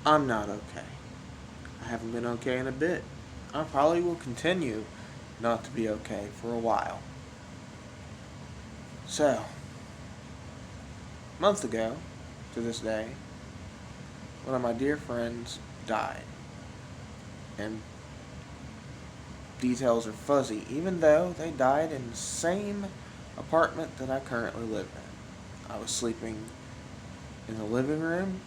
I'm not okay. I haven't been okay in a bit. I probably will continue not to be okay for a while. So, a month ago, to this day, one of my dear friends died. And details are fuzzy, even though they died in the same apartment that I currently live in. I was sleeping in the living room,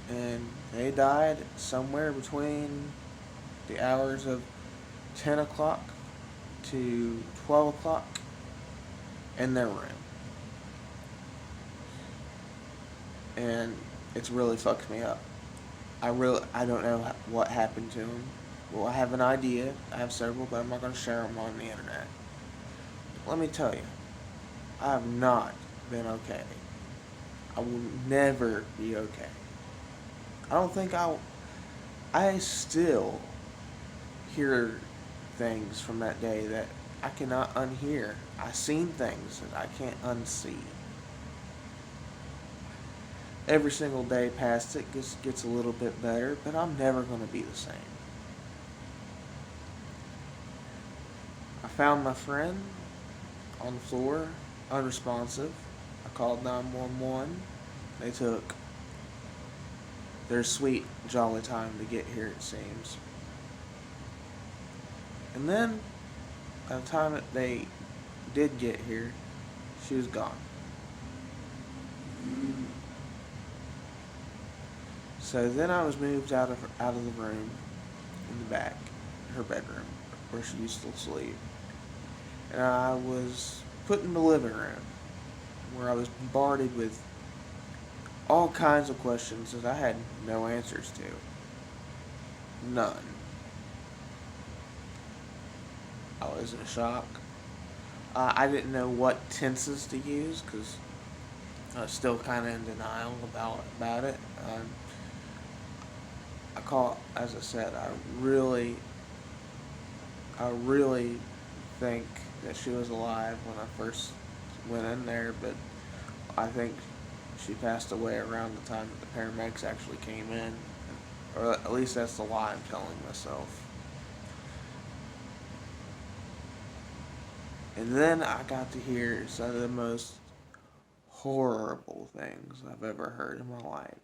and they died somewhere between the hours of 10 o'clock to 12 o'clock in their room. And it's really fucked me up. I don't know what happened to them. Well, I have an idea. I have several, but I'm not going to share them on the internet. Let me tell you, I have not been okay. I will never be okay. I don't think I'll. I still hear things from that day that I cannot unhear. I seen things that I can't unsee. Every single day past it gets a little bit better, but I'm never going to be the same. I found my friend on the floor, unresponsive. I called 911. They took their sweet, jolly time to get here, it seems. And then, by the time that they did get here, she was gone. So then I was moved out of the room in the back, her bedroom, where she used to sleep, and I was put in the living room, where I was bombarded with all kinds of questions that I had no answers to. None. I was in shock. I didn't know what tenses to use because I was still kind of in denial about it. As I said, I really think that she was alive when I first went in there, but I think she passed away around the time that the paramedics actually came in, or at least that's the lie I'm telling myself. And then I got to hear some of the most horrible things I've ever heard in my life.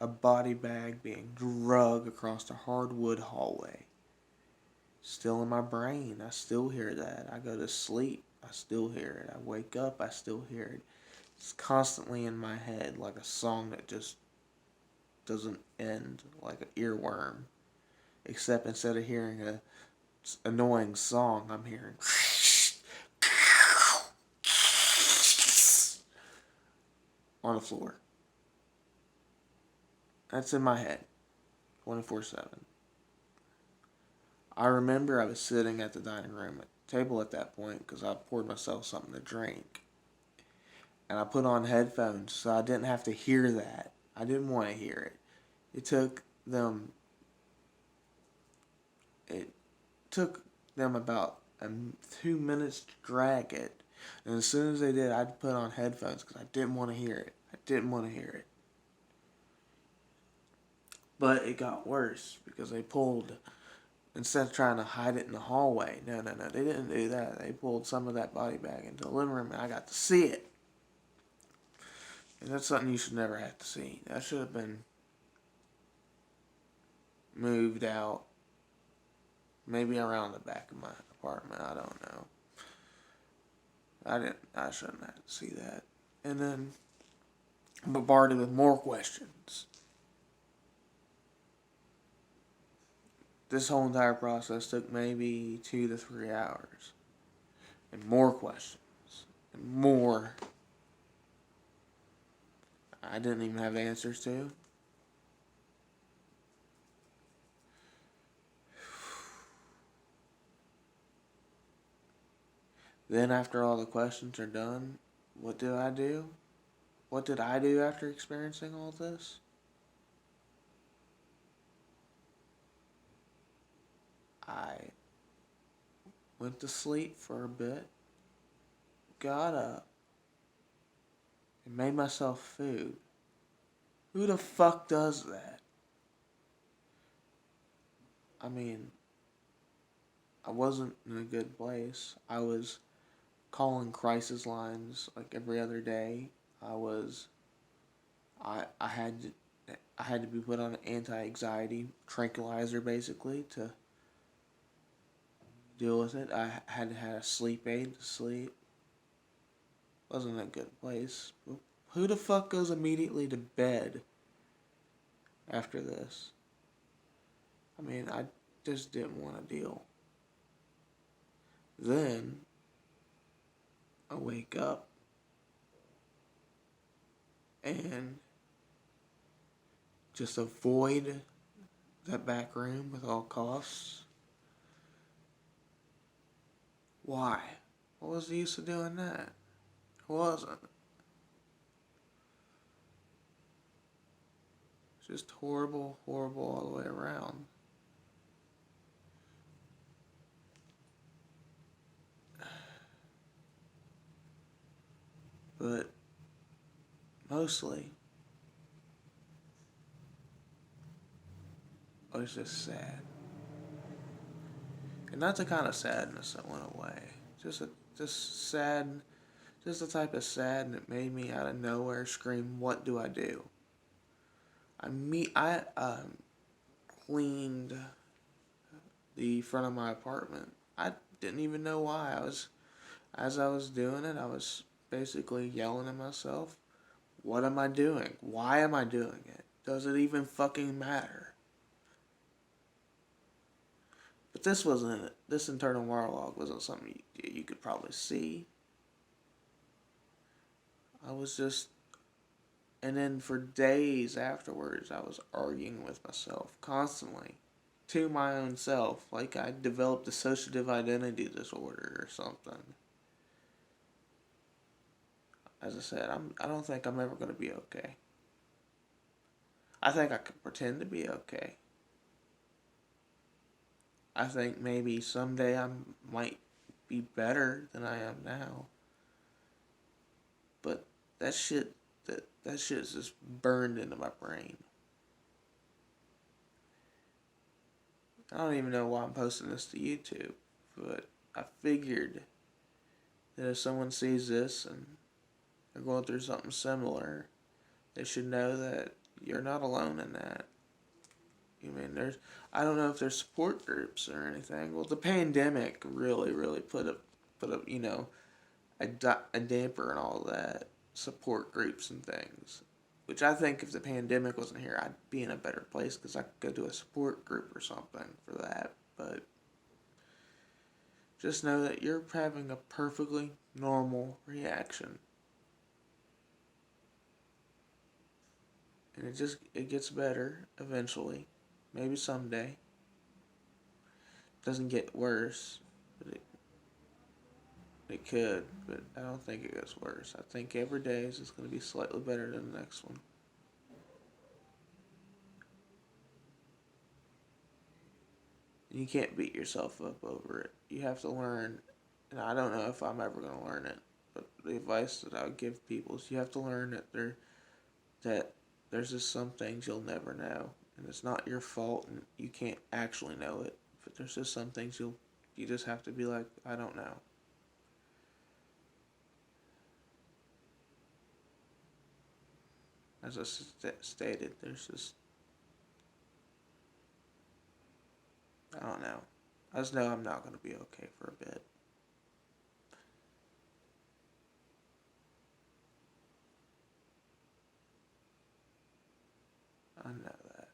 A body bag being dragged across the hardwood hallway. Still in my brain. I still hear that. I go to sleep. I still hear it. I wake up. I still hear it. It's constantly in my head like a song that just doesn't end, like an earworm. Except instead of hearing a annoying song, I'm hearing on the floor. That's in my head, 24/7. I remember I was sitting at the dining room table at that point because I poured myself something to drink. And I put on headphones so I didn't have to hear that. I didn't want to hear it. It took them it took them about 2 minutes to drag it. And as soon as they did, I'd put on headphones because I didn't want to hear it. I didn't want to hear it. But it got worse because they pulled, instead of trying to hide it in the hallway, no, they didn't do that. They pulled some of that body bag into the living room and I got to see it. And that's something you should never have to see. That should have been moved out, maybe around the back of my apartment. I don't know. I shouldn't have to see that. And then bombarded with more questions. This whole entire process took maybe 2 to 3 hours. And more questions. And more I didn't even have answers to. Then, after all the questions are done, what did I do? What did I do after experiencing all this? I went to sleep for a bit, got up, and made myself food. Who the fuck does that? I mean, I wasn't in a good place. I was calling crisis lines like every other day. I was I had to be put on an anti-anxiety tranquilizer basically to deal with it. I had to have a sleep aid to sleep. Wasn't in a good place. Who the fuck goes immediately to bed after this? I mean, I just didn't want to deal. Then I wake up and just avoid that back room with all costs. Why? What was the use of doing that? It wasn't. It's just horrible, horrible all the way around. But mostly, I was just sad. And not the kind of sadness that went away. Just sad, just the type of sad that made me out of nowhere scream, "What do I do?" I cleaned the front of my apartment. I didn't even know why. As I was doing it, I was basically yelling at myself, "What am I doing? Why am I doing it? Does it even fucking matter?" But this internal monologue wasn't something you could probably see. I was just, and then for days afterwards, I was arguing with myself constantly, to my own self, like I developed dissociative identity disorder or something. As I said, I don't think I'm ever going to be okay. I think I can pretend to be okay. I think maybe someday I might be better than I am now. But that shit that shit is just burned into my brain. I don't even know why I'm posting this to YouTube, but I figured that if someone sees this and they're going through something similar, they should know that you're not alone in that. I mean, I don't know if there's support groups or anything. Well, the pandemic really put a a damper and all that support groups and things. Which I think if the pandemic wasn't here, I'd be in a better place because I could go to a support group or something for that. But just know that you're having a perfectly normal reaction. And it gets better eventually. Maybe someday. It doesn't get worse. But it could, but I don't think it gets worse. I think every day is just going to be slightly better than the next one. You can't beat yourself up over it. You have to learn, and I don't know if I'm ever going to learn it, but the advice that I would give people is you have to learn that there's just some things you'll never know, and it's not your fault, and you can't actually know it. But there's just some things you just have to be like, I don't know. As I stated, there's just I don't know. I just know I'm not going to be okay for a bit. I know that.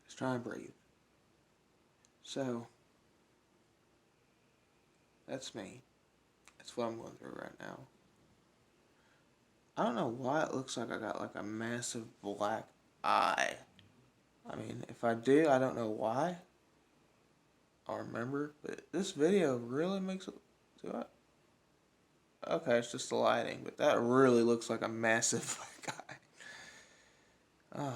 Just try and breathe. So, that's me. That's what I'm going through right now. I don't know why it looks like I got like a massive black eye. I mean, if I do, I don't know why. I'll remember. But this video really makes it. Do I? Okay, it's just the lighting, but that really looks like a massive black eye.